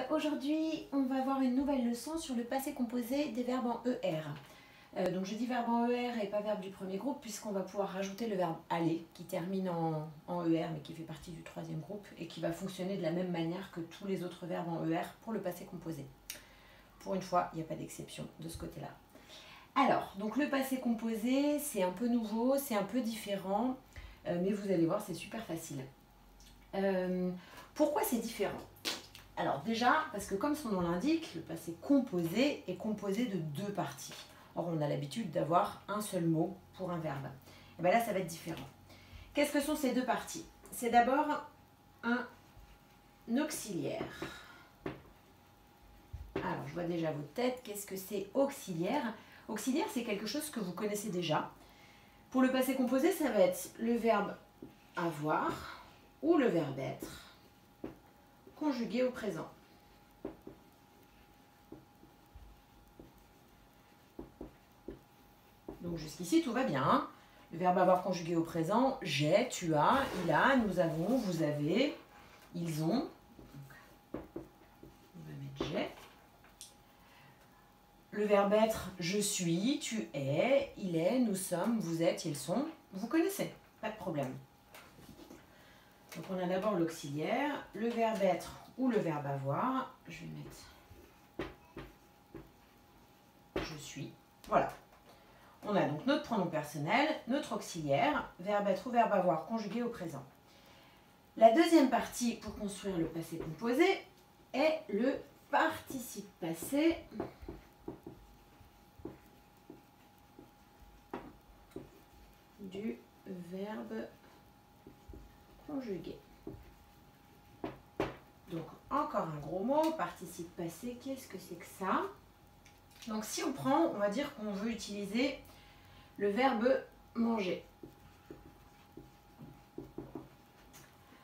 Aujourd'hui, on va voir une nouvelle leçon sur le passé composé des verbes en ER. Donc je dis verbe en ER et pas verbe du premier groupe puisqu'on va pouvoir rajouter le verbe aller qui termine en ER mais qui fait partie du troisième groupe et qui va fonctionner de la même manière que tous les autres verbes en ER pour le passé composé. Pour une fois, il n'y a pas d'exception de ce côté-là. Alors, donc le passé composé, c'est un peu nouveau, c'est un peu différent, mais vous allez voir, c'est super facile. Pourquoi c'est différent ? Alors déjà, parce que comme son nom l'indique, le passé composé est composé de deux parties. Or, on a l'habitude d'avoir un seul mot pour un verbe. Et bien là, ça va être différent. Qu'est-ce que sont ces deux parties ? C'est d'abord un auxiliaire. Alors, je vois déjà vos têtes. Qu'est-ce que c'est auxiliaire ? Auxiliaire, c'est quelque chose que vous connaissez déjà. Pour le passé composé, ça va être le verbe avoir ou le verbe être conjugué au présent. Donc jusqu'ici, tout va bien. Hein. Le verbe avoir conjugué au présent, j'ai, tu as, il a, nous avons, vous avez, ils ont. Donc, on va mettre j'ai. Le verbe être, je suis, tu es, il est, nous sommes, vous êtes, ils sont. Vous connaissez, pas de problème. Donc on a d'abord l'auxiliaire, le verbe être ou le verbe avoir. Je vais mettre je suis. Voilà. On a donc notre pronom personnel, notre auxiliaire, verbe être ou verbe avoir conjugué au présent. La deuxième partie pour construire le passé composé est le participe passé du verbe conjugué. Donc encore un gros mot, participe passé, qu'est-ce que c'est que ça ? Donc si on prend, on va dire qu'on veut utiliser le verbe manger.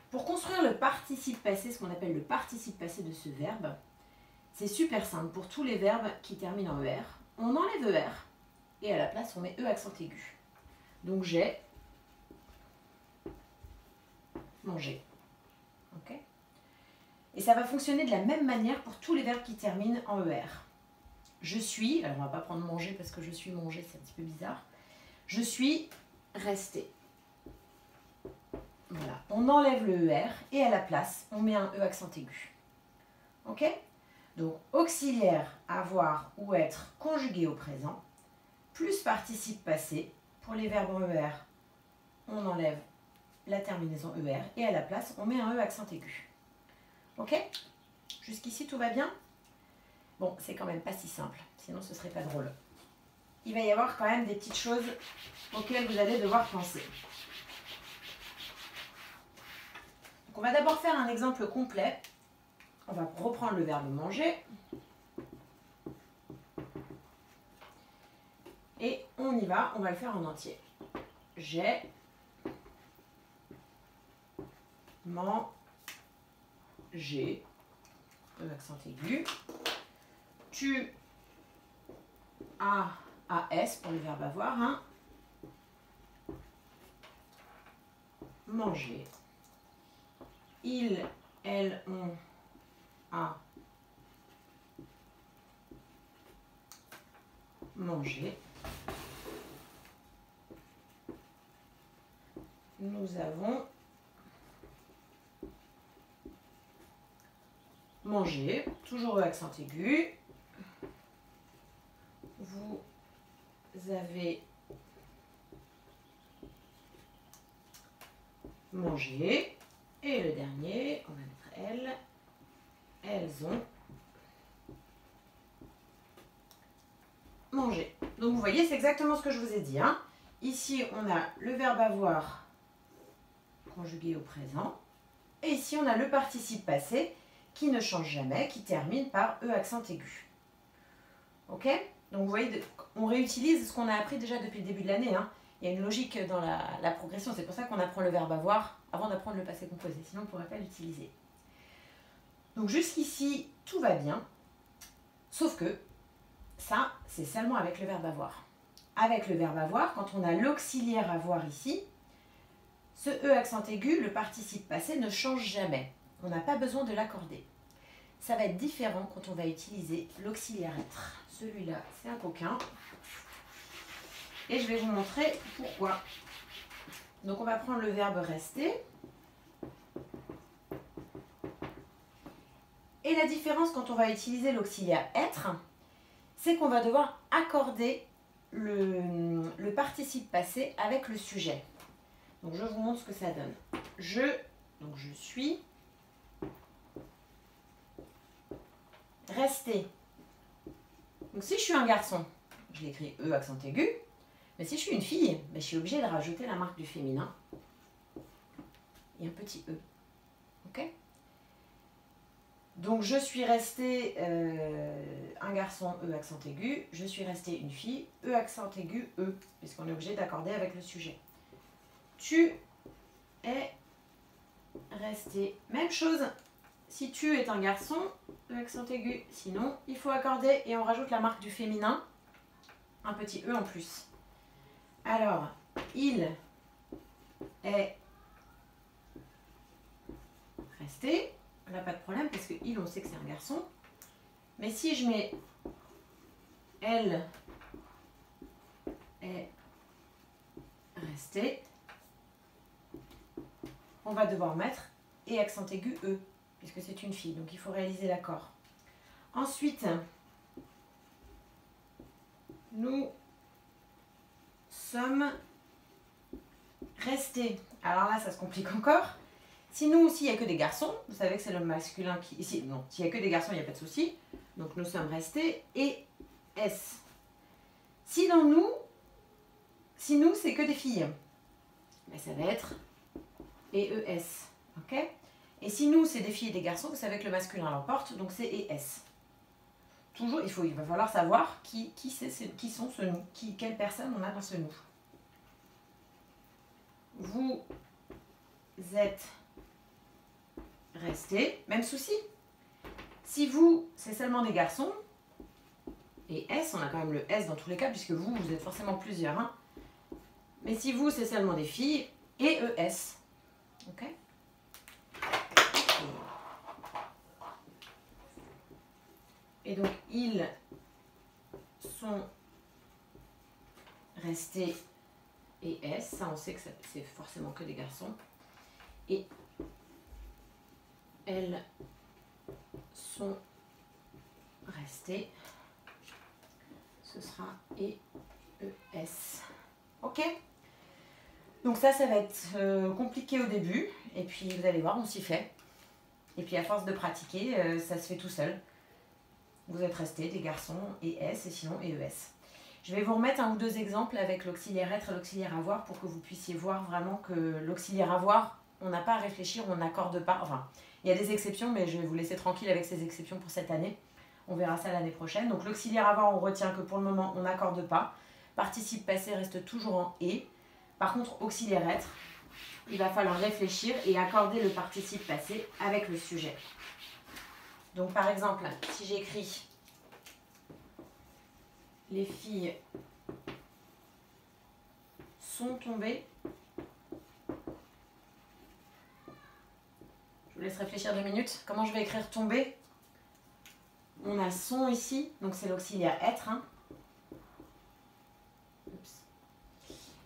Pour construire le participe passé, ce qu'on appelle le participe passé de ce verbe, c'est super simple. Pour tous les verbes qui terminent en ER, on enlève ER et à la place on met E accent aigu. Donc j'ai mangé. Ok ? Et ça va fonctionner de la même manière pour tous les verbes qui terminent en ER. Je suis, alors on ne va pas prendre manger parce que je suis mangé, c'est un petit peu bizarre. Je suis resté. Voilà, on enlève le ER et à la place, on met un E accent aigu. Ok ? Donc, auxiliaire, avoir ou être conjugué au présent, plus participe passé. Pour les verbes en ER, on enlève la terminaison ER et à la place, on met un E accent aigu. Ok ? Jusqu'ici, tout va bien ? Bon, c'est quand même pas si simple, sinon ce serait pas drôle. Il va y avoir quand même des petites choses auxquelles vous allez devoir penser. Donc on va d'abord faire un exemple complet. On va reprendre le verbe manger. Et on y va, on va le faire en entier. J'ai mangé, accent aigu. Tu as, AS pour le verbe avoir, hein. Manger. Il, elle, on, a mangé. Nous avons mangé, toujours E accent aigu. Vous avez mangé. Et le dernier, on va mettre elles. Elles ont mangé. Donc vous voyez, c'est exactement ce que je vous ai dit. Hein. Ici, on a le verbe avoir conjugué au présent. Et ici, on a le participe passé qui ne change jamais, qui termine par E accent aigu. Ok ? Donc vous voyez, on réutilise ce qu'on a appris déjà depuis le début de l'année. Hein. Il y a une logique dans la progression. C'est pour ça qu'on apprend le verbe avoir avant d'apprendre le passé composé. Sinon, on ne pourrait pas l'utiliser. Donc jusqu'ici, tout va bien. Sauf que ça, c'est seulement avec le verbe avoir. Avec le verbe avoir, quand on a l'auxiliaire avoir ici, ce E accent aigu, le participe passé, ne change jamais. On n'a pas besoin de l'accorder. ça va être différent quand on va utiliser l'auxiliaire être. Celui-là, c'est un coquin. Et je vais vous montrer pourquoi. Donc, on va prendre le verbe rester. Et la différence quand on va utiliser l'auxiliaire être, c'est qu'on va devoir accorder le participe passé avec le sujet. Donc, je vous montre ce que ça donne. Donc je suis. Rester. Donc, si je suis un garçon, je l'écris E accent aigu. Mais si je suis une fille, ben, je suis obligée de rajouter la marque du féminin et un petit E. Ok? Donc, je suis restée un garçon, E accent aigu. Je suis restée une fille, E accent aigu, E. Puisqu'on est obligé d'accorder avec le sujet. Tu es resté. Même chose, si tu es un garçon, E accent aigu. Sinon, il faut accorder et on rajoute la marque du féminin, un petit E en plus. Alors, il est resté. Là, pas de problème parce que il, on sait que c'est un garçon. Mais si je mets elle est restée, on va devoir mettre et accent aigu E, puisque c'est une fille. Donc, il faut réaliser l'accord. Ensuite, nous sommes restés. Alors là, ça se complique encore. Si nous aussi, il n'y a que des garçons, vous savez que c'est le masculin qui... Ici, non, s'il n'y a que des garçons, il n'y a pas de souci. Donc, nous sommes restés et S. Si nous, c'est que des filles, ben, ça va être ES. Ok? Et si nous, c'est des filles et des garçons, vous savez que le masculin l'emporte, donc c'est ES. Toujours, il va falloir savoir qui sont ce nous, quelle personne on a dans ce nous. Vous êtes restés, même souci. Si vous, c'est seulement des garçons, et S, on a quand même le S dans tous les cas, puisque vous êtes forcément plusieurs. Hein. Mais si vous, c'est seulement des filles, et ES. Ok? Et donc, ils sont restés et S. Ça, on sait que c'est forcément que des garçons. Et elles sont restées. Ce sera ES. Ok? Donc ça va être compliqué au début. Et puis, vous allez voir, on s'y fait. Et puis, à force de pratiquer, ça se fait tout seul. Vous êtes restés des garçons et S, et sinon ES. Je vais vous remettre un ou deux exemples avec l'auxiliaire être et l'auxiliaire avoir pour que vous puissiez voir vraiment que l'auxiliaire avoir, on n'a pas à réfléchir, on n'accorde pas. Enfin, il y a des exceptions, mais je vais vous laisser tranquille avec ces exceptions pour cette année. On verra ça l'année prochaine. Donc l'auxiliaire avoir, on retient que pour le moment, on n'accorde pas. Participe passé reste toujours en et. Par contre, auxiliaire être, il va falloir réfléchir et accorder le participe passé avec le sujet. Donc par exemple, si j'écris les filles sont tombées, je vous laisse réfléchir 2 minutes. Comment je vais écrire tomber? On a sont ici, donc c'est l'auxiliaire être. Hein.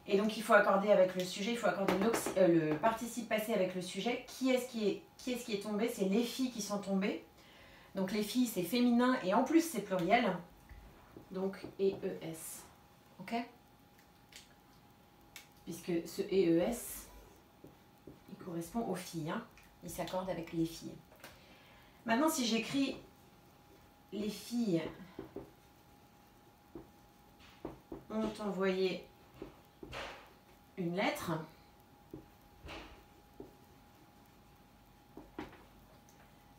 Et donc il faut accorder avec le sujet, il faut accorder le participe passé avec le sujet. Qui est-ce qui est tombé? C'est les filles qui sont tombées. Donc les filles, c'est féminin et en plus c'est pluriel. Donc ES. Ok? Puisque ce ES, il correspond aux filles. Hein? Il s'accorde avec les filles. Maintenant, si j'écris les filles ont envoyé une lettre.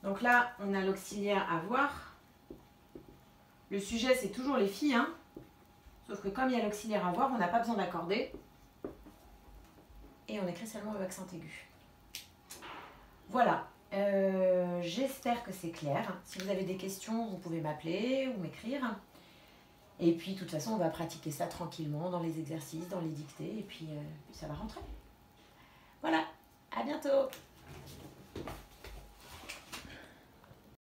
Donc là, on a l'auxiliaire avoir. Le sujet, c'est toujours les filles. Hein. Sauf que comme il y a l'auxiliaire avoir, on n'a pas besoin d'accorder. Et on écrit seulement le accent aigu. Voilà. J'espère que c'est clair. Si vous avez des questions, vous pouvez m'appeler ou m'écrire. Et puis, de toute façon, on va pratiquer ça tranquillement dans les exercices, dans les dictées. Et puis ça va rentrer. Voilà. À bientôt.